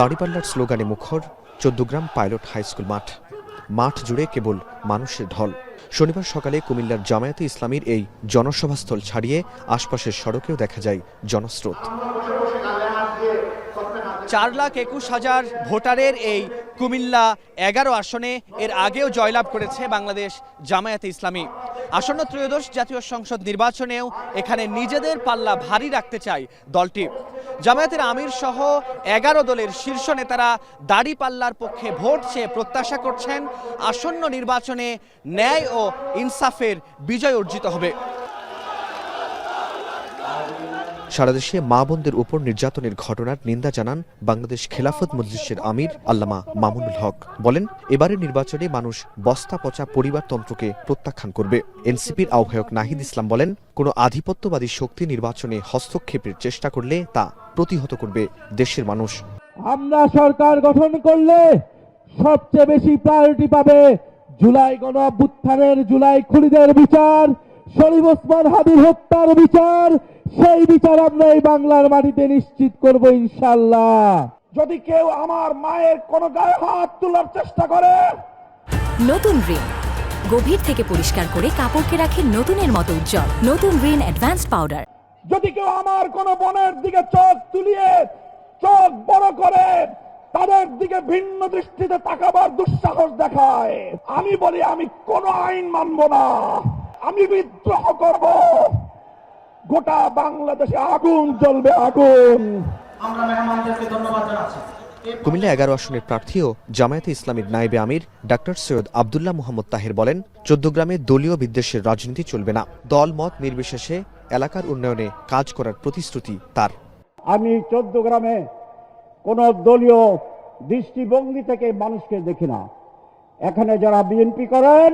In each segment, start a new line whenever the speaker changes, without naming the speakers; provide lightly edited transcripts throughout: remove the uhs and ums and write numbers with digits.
দাড়িপাল্লার স্লোগানে মুখর Chauddagram pilot high school মাঠ জুড়ে কেবল মানুষের ঢল। শনিবার সকালে কুমিল্লার জামায়াতে ইসলামীর এই জনসভাস্থল ছাড়িয়ে আশপাশের সড়কেও দেখা যায় জনস্রোত।
4,21,000 ভোটারের এই কুমিল্লা 11 আসনে এর আগেও জয়লাভ করেছে বাংলাদেশ জামায়াতে ইসলামী। আসন্ন ত্রয়োদশ জাতীয় সংসদ নির্বাচনেও এখানে নিজেদের পাল্লা ভারী রাখতে চায় দলটি। জামায়াতের আমির সহ 11 দলের শীর্ষ নেতারা দাড়িপাল্লার পক্ষে ভোট চেয়ে প্রত্যাশা করছেন আসন্ন নির্বাচনে ন্যায় ও ইনসাফের বিজয় অর্জিত হবে।
সারা দেশে মা বোনদের উপর নির্যাতনের ঘটনার নিন্দা জানান বাংলাদেশ খেলাফত মজলিসের আমির আল্লামা মামুনুল হক। বলেন, এবারের নির্বাচনে মানুষ বস্তা পচা পরিবারতন্ত্রকে প্রত্যাখ্যান করবে। এনসিপির আহ্বায়ক নাহিদ ইসলাম বলেন, কোনো আধিপত্যবাদী শক্তি নির্বাচনে হস্তক্ষেপের চেষ্টা করলে তা প্রতিহত করবে দেশের মানুষ।
আমরা সরকার গঠন করলে সবচেয়ে বেশি প্রায়োরিটি পাবে জুলাই গণ অভ্যুত্থানের জুলাই খুনিদের বিচার, শরীফ ওসমান হাদির হত্যার বিচার। সেই বিচার আমরা এই বাংলার মাটিতে নিশ্চিত করব ইনশাআল্লাহ। যদি কেউ আমার মায়ের কোনো গায়ে হাত তোলার চেষ্টা করে,
নতুন রিন গভীর থেকে পরিষ্কার করে কাপড়কে রাখে নতুনের মতো উজ্জ্বল। নতুন রিন অ্যাডভান্সড পাউডার।
যদি কেউ আমার কোনো বোনের দিকে চোখ তুলিয়ে চোখ বড় করে তাদের দিকে ভিন্ন দৃষ্টিতে তাকাবার দুঃসাহস দেখায়, আমি বলি আমি কোনো আইন মানব না, আমি বিদ্রোহ করব। গোটা বাংলাদেশে আগুন জ্বলবে, আগুন।
আমরা মেহমানদেরকে ধন্যবাদ জানাচ্ছি।
কুমিল্লা 11 আসনের প্রার্থী ও জামায়াতে ইসলামীর নায়েবে আমির ডাক্তার সৈয়দ আব্দুল্লাহ মোহাম্মদ তাহের বলেন, চৌদ্দগ্রামে দলীয় বিদ্বেষের রাজনীতি চলবে না। দল মত নির্বিশেষে এলাকার উন্নয়নে কাজ করার প্রতিশ্রুতি তার।
আমি চৌদ্দগ্রামে কোন দলীয় দৃষ্টিভঙ্গি থেকে মানুষকে দেখি না। এখানে যারা বিএনপি করেন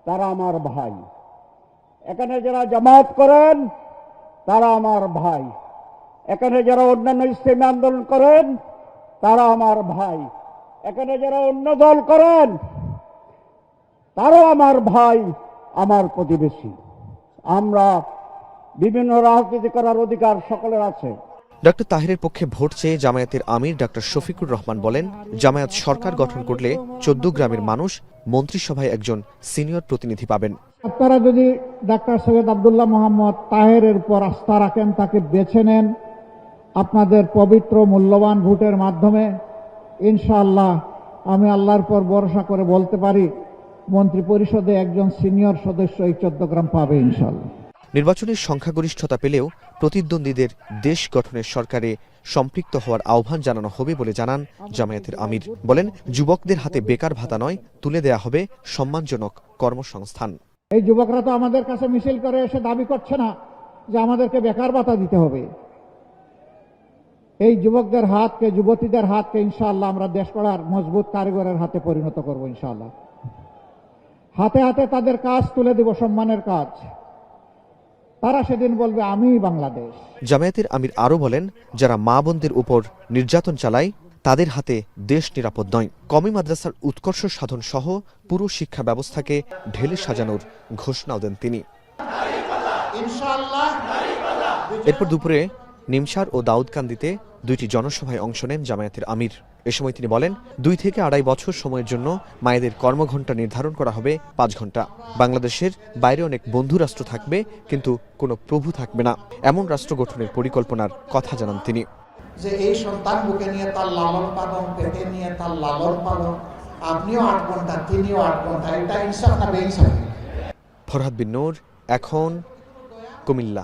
তারা আমার ভাই, এখানে যারা জামায়াত করেন তারা আমার ভাই, এখানে যারা অন্যান্য ইসলামী আন্দোলন করেন তারা আমার ভাই, এখানে যারা অন্য দল করেন তারাও আমার ভাই, আমার প্রতিবেশী। আমরা বিভিন্ন রাজনীতি করার অধিকার সকলের আছে।
ডক্টর তাহেরের পক্ষে ভোট চেয়ে জামায়াতের আমির ডক্টর শফিকুর রহমান বলেন, জামায়াত সরকার গঠন করলে চৌদ্দগ্রামের মানুষ মন্ত্রিসভায় একজন সিনিয়র প্রতিনিধি পাবেন।
আপনারা যদি ডাক্তার সৈয়দ আব্দুল্লাহ মোহাম্মদ তাহেরের উপর আস্থা রাখেন, তাকে বেছে নেন আপনাদের পবিত্র মূল্যবান ভোটের মাধ্যমে, ইনশাআল্লাহ আমি আল্লাহর পর ভরসা করে বলতে পারি মন্ত্রী পরিষদে একজন সিনিয়র সদস্য এই চৌদ্দগ্রাম পাবে ইনশাআল্লাহ।
নির্বাচনের সংখ্যাগরিষ্ঠতা পেলেও প্রতিদ্বন্দ্বীদের দেশ গঠনের সরকারে সম্পৃক্ত হওয়ার আহ্বান জানানো হবে বলে জানান জামায়াতের আমির। বলেন, যুবকদের হাতে বেকার ভাতা নয়, তুলে দেয়া হবে সম্মানজনক কর্মসংস্থান।
এই যুবকরা তো আমাদের কাছে মিছিল করে এসে দাবি করছে না যে আমাদেরকে বেকার ভাতা দিতে হবে। এই যুবকদের হাতকে, যুবতীদের হাতকে ইনশাআল্লাহ আমরা দেশ গড়ার মজবুত কারিগরের হাতে পরিণত করব ইনশাআল্লাহ। হাতে হাতে তাদের কাজ তুলে দিব, সম্মানের কাজ। তারা সেদিন বলবে আমি বাংলাদেশ।
জামায়াতের আমির আরও বলেন, যারা মা বোনদের উপর নির্যাতন চালায় তাদের হাতে দেশ নিরাপদ নয়। কওমি মাদ্রাসার উৎকর্ষ সাধন সহ পুরো শিক্ষা ব্যবস্থাকে ঢেলে সাজানোর ঘোষণাও দেন তিনি। এরপর দুপুরে নিমসার ও দাউদকান্দিতে দুইটি জনসভায় অংশ নেন জামায়াতের আমির। এ সময় তিনি বলেন, 2 থেকে 2.5 বছর সময়ের জন্য মায়েদের কর্মঘণ্টা নির্ধারণ করা হবে 5 ঘণ্টা। বাংলাদেশের বাইরে অনেক বন্ধু রাষ্ট্র থাকবে, কিন্তু কোনো প্রভু থাকবে না, এমন রাষ্ট্র গঠনের পরিকল্পনার কথা জানান তিনি।
যে এই সন্তান বুকে নিয়ে তার লালন পালন, পেটে নিয়ে তার লালন পালন, আপনিও 8 ঘন্টা, তিনিও 8 ঘন্টা, এটা ইনসাফ না বেইনসাফ?
ফরহাদ বিন নূর, এখন, কুমিল্লা।